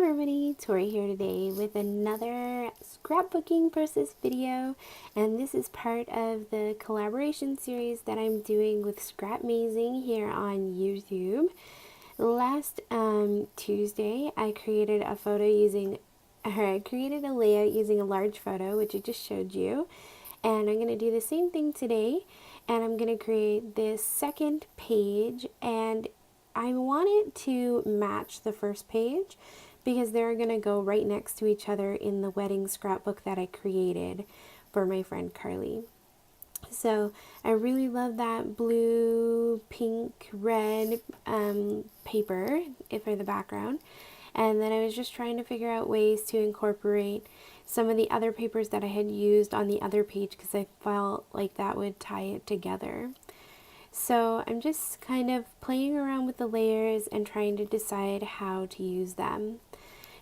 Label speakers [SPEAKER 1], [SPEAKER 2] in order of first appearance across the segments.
[SPEAKER 1] everybody, Tori here today with another scrapbooking process video, and this is part of the collaboration series that I'm doing with Scrapmazing here on YouTube. Last Tuesday I created a layout using a large photo, which I just showed you, and I'm going to do the same thing today, and I'm going to create this second page, and I want it to match the first page because they're going to go right next to each other in the wedding scrapbook that I created for my friend Carly. So I really love that blue, pink, red paper for the background. And then I was just trying to figure out ways to incorporate some of the other papers that I had used on the other page because I felt like that would tie it together. So I'm just kind of playing around with the layers and trying to decide how to use them.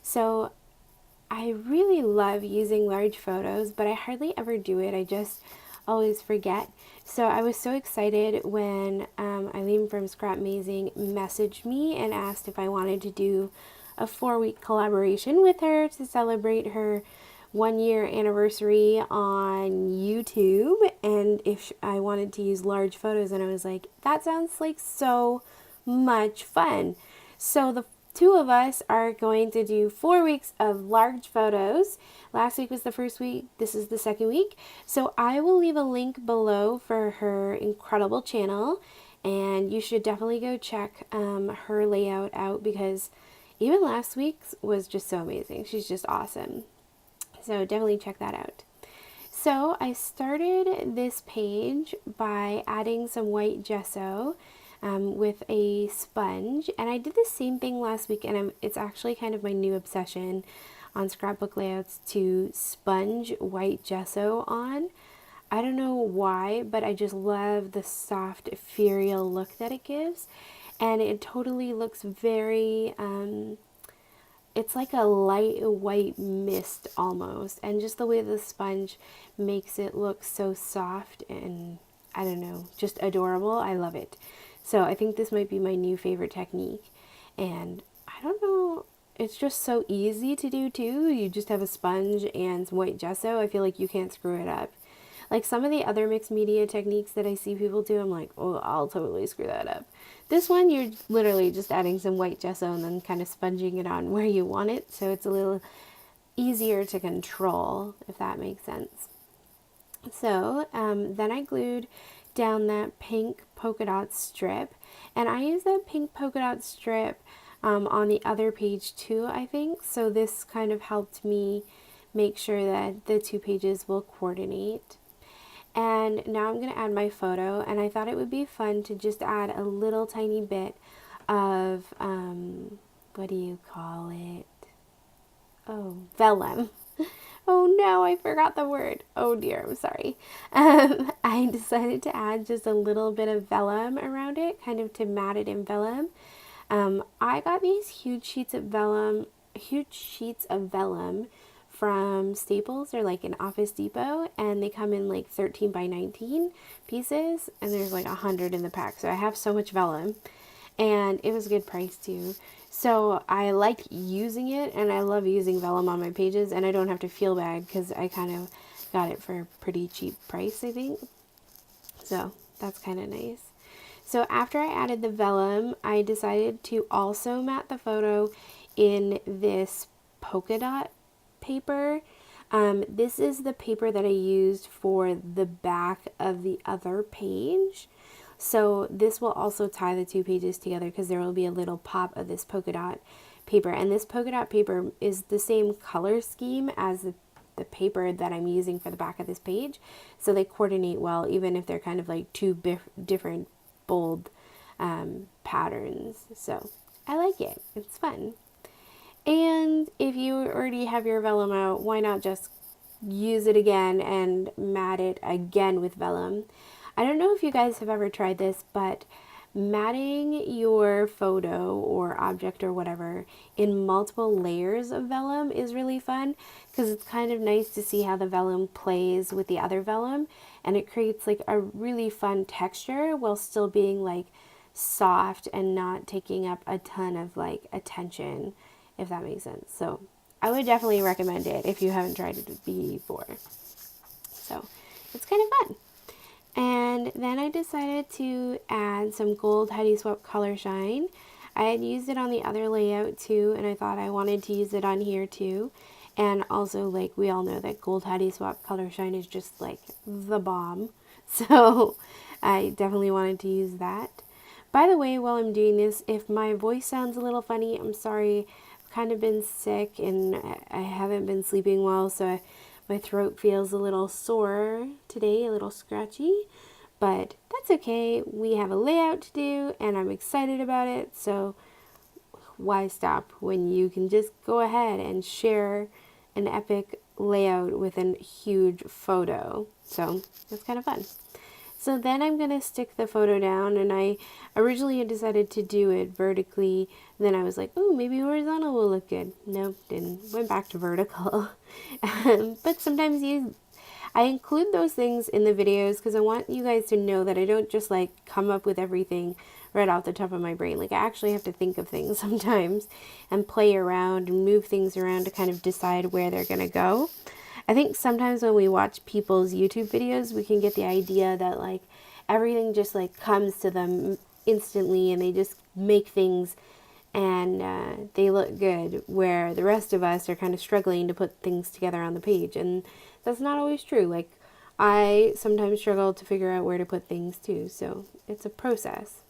[SPEAKER 1] So I really love using large photos, but I hardly ever do it. I just always forget. So I was so excited when Eileen from Scrapmazing messaged me and asked if I wanted to do a 4-week collaboration with her to celebrate her 1-year anniversary on YouTube, and if I wanted to use large photos, and I was like, that sounds like so much fun. So the two of us are going to do 4 weeks of large photos. Last week was the first week, this is the second week. So I will leave a link below for her incredible channel, and you should definitely go check her layout out because even last week's was just so amazing. She's just awesome. So definitely check that out. So I started this page by adding some white gesso with a sponge, and I did the same thing last week, and it's actually kind of my new obsession on scrapbook layouts to sponge white gesso on. I don't know why, but I just love the soft ethereal look that it gives, and it totally looks very it's like a light white mist almost, and just the way the sponge makes it look so soft and, I don't know, just adorable. I love it. So I think this might be my new favorite technique, and I don't know, it's just so easy to do too. You just have a sponge and some white gesso. I feel like you can't screw it up. Like some of the other mixed media techniques that I see people do, I'm like, oh, I'll totally screw that up. This one, you're literally just adding some white gesso and then kind of sponging it on where you want it, so it's a little easier to control, if that makes sense. So then I glued down that pink polka dot strip, and I used that pink polka dot strip on the other page too, I think, so this kind of helped me make sure that the two pages will coordinate. And now I'm going to add my photo, and I thought it would be fun to just add a little tiny bit of, what do you call it? Oh, vellum. Oh no, I forgot the word. Oh dear, I'm sorry. I decided to add just a little bit of vellum around it, kind of to mat it in vellum. I got these huge sheets of vellum from Staples or like an Office Depot, and they come in like 13 by 19 pieces, and there's like 100 in the pack, so I have so much vellum, and it was a good price too. So I like using it, and I love using vellum on my pages, and I don't have to feel bad because I kind of got it for a pretty cheap price, I think. So that's kind of nice. So after I added the vellum, I decided to also mat the photo in this polka dot paper. This is the paper that I used for the back of the other page. So this will also tie the two pages together because there will be a little pop of this polka dot paper. And this polka dot paper is the same color scheme as the paper that I'm using for the back of this page. So they coordinate well, even if they're kind of like two different bold patterns. So I like it. It's fun. And if you already have your vellum out, why not just use it again and mat it again with vellum? I don't know if you guys have ever tried this, but matting your photo or object or whatever in multiple layers of vellum is really fun because it's kind of nice to see how the vellum plays with the other vellum, and it creates like a really fun texture while still being like soft and not taking up a ton of like attention if that makes sense. So I would definitely recommend it if you haven't tried it before. So it's kind of fun. And then I decided to add some gold Heidi Swap Color Shine. I had used it on the other layout too, and I thought I wanted to use it on here too. And also, like, we all know that gold Heidi Swap Color Shine is just like the bomb. So I definitely wanted to use that. By the way, while I'm doing this, if my voice sounds a little funny, I'm sorry. I've kind of been sick and I haven't been sleeping well, so my throat feels a little sore today, a little scratchy, but that's okay. We have a layout to do and I'm excited about it, so why stop when you can just go ahead and share an epic layout with a huge photo. So that's kind of fun. So then I'm going to stick the photo down, and I originally had decided to do it vertically. Then I was like, oh, maybe horizontal will look good. Nope, didn't. Went back to vertical. But sometimes I include those things in the videos because I want you guys to know that I don't just like come up with everything right off the top of my brain. Like, I actually have to think of things sometimes and play around and move things around to kind of decide where they're going to go. I think sometimes when we watch people's YouTube videos, we can get the idea that like everything just like comes to them instantly and they just make things and they look good, where the rest of us are kind of struggling to put things together on the page. And that's not always true. Like, I sometimes struggle to figure out where to put things too. So it's a process.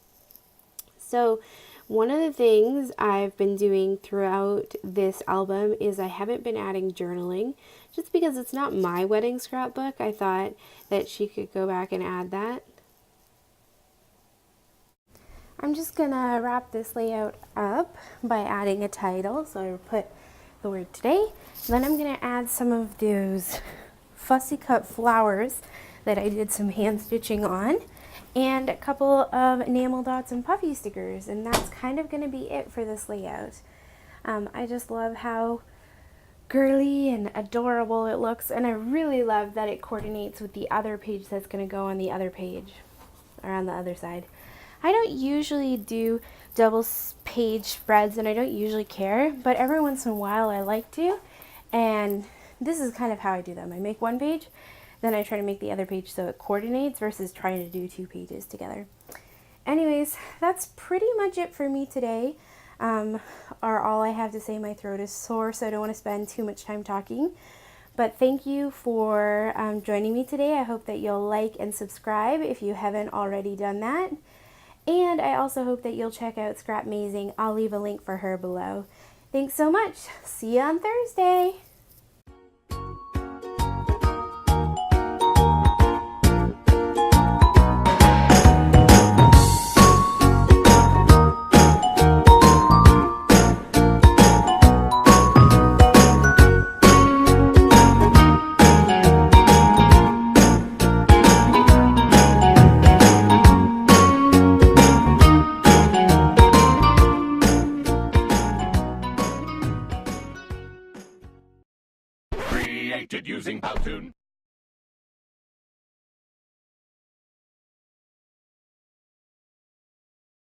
[SPEAKER 1] So one of the things I've been doing throughout this album is I haven't been adding journaling, just because it's not my wedding scrapbook. I thought that she could go back and add that. I'm just gonna wrap this layout up by adding a title. So I put the word today. Then I'm gonna add some of those fussy cut flowers that I did some hand stitching on, and a couple of enamel dots and puffy stickers, and that's kind of going to be it for this layout. I just love how girly and adorable it looks, and I really love that it coordinates with the other page that's going to go on the other page, or on the other side. I don't usually do double page spreads, and I don't usually care, but every once in a while I like to, and this is kind of how I do them. I make one page, then I try to make the other page so it coordinates versus trying to do two pages together. Anyways, that's pretty much it for me today. Or all I have to say. My throat is sore, so I don't want to spend too much time talking. But thank you for joining me today. I hope that you'll like and subscribe if you haven't already done that. And I also hope that you'll check out Scrapmazing. I'll leave a link for her below. Thanks so much. See you on Thursday.
[SPEAKER 2] Created using Powtoon.